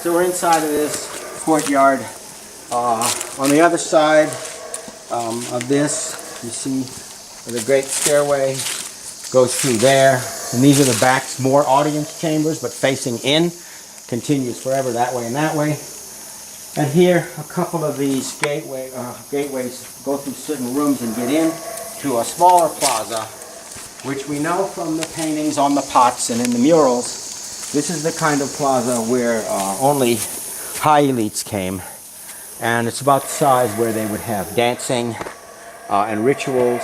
So we're inside of this courtyard. On the other side of this, you see the great stairway goes through there. And these are the backs, more audience chambers, but facing in. Continues forever that way and that way. And here, a couple of these gateways go through certain rooms and get in to a smaller plaza, which we know from the paintings on the pots and in the murals. This is the kind of plaza where only high elites came. And it's about the size where they would have dancing and rituals.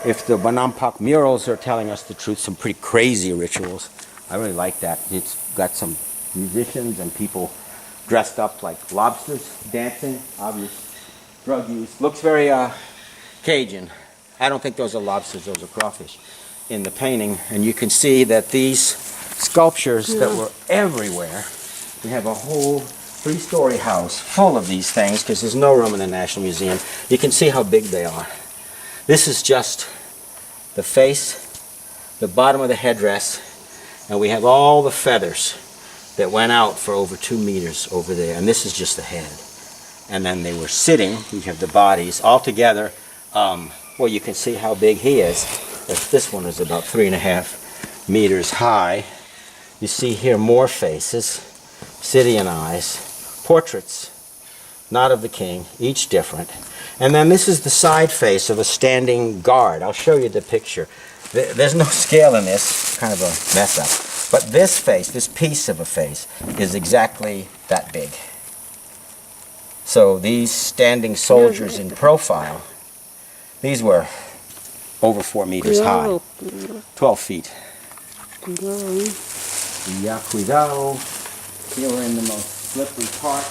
If the Bonampak murals are telling us the truth, some pretty crazy rituals. I really like that. It's got some musicians and people dressed up like lobsters, dancing, obvious drug use. Looks very Cajun. I don't think those are lobsters, those are crawfish in the painting. And you can see that these sculptures that were everywhere, we have a whole 3-story house full of these things because there's no room in the National Museum. You can see how big they are. This is just the face, the bottom of the headdress, and we have all the feathers that went out for over 2 meters over there, and this is just the head. And then they were sitting, we have the bodies all together. Well, you can see how big he is. This one is about 3.5 meters high. You see here more faces, Obsidian eyes, portraits, not of the king, each different. And then this is the side face of a standing guard. I'll show you the picture. There's no scale in this, kind of a mess up. But this face, this piece of a face, is exactly that big. So these standing soldiers in profile, these were over 4 meters high, 12 feet. Ya cuidado. Here we're in the most slippery part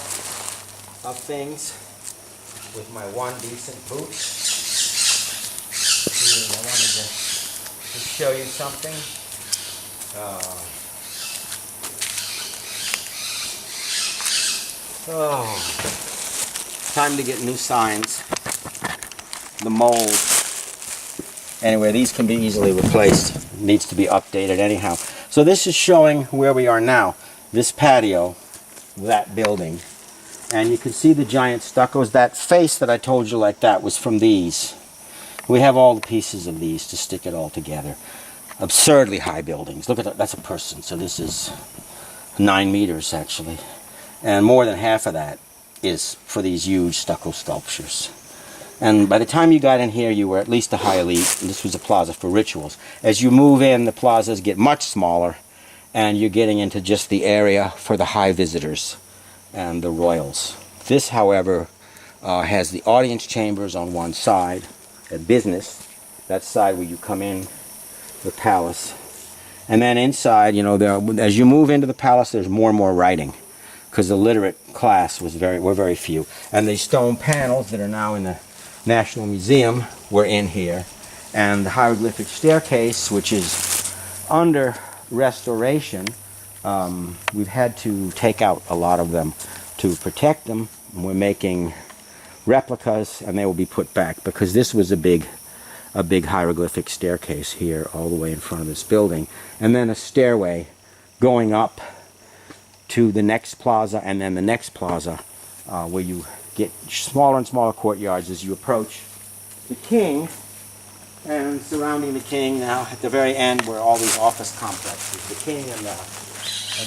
of things with my one decent boot. I wanted to show you something. Time to get new signs. The mold. Anyway, these can be easily replaced. Needs to be updated anyhow. So this is showing where we are now. This patio, that building. And you can see the giant stuccos. That face that I told you like that was from these. We have all the pieces of these to stick it all together. Absurdly high buildings. Look at that. That's a person. So this is 9 meters actually. And more than half of that is for these huge stucco sculptures. And by the time you got in here, you were at least a high elite. And this was a plaza for rituals. As you move in, the plazas get much smaller. And you're getting into just the area for the high visitors and the royals. This, however, has the audience chambers on one side, a business, that side where you come in, the palace. And then inside, you know, as you move into the palace, there's more and more writing, because the literate class were very few. And these stone panels that are now in the National Museum were in here. And the Hieroglyphic Staircase, which is under restoration, we've had to take out a lot of them to protect them. We're making replicas, and they will be put back because this was a big hieroglyphic staircase here all the way in front of this building, and then a stairway going up to the next plaza, and then the next plaza where you get smaller and smaller courtyards as you approach the king. And surrounding the king now, at the very end, were all these office complexes. The king and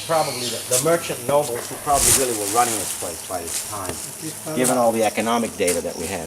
probably the merchant nobles who probably really were running this place by this time, given all the economic data that we had.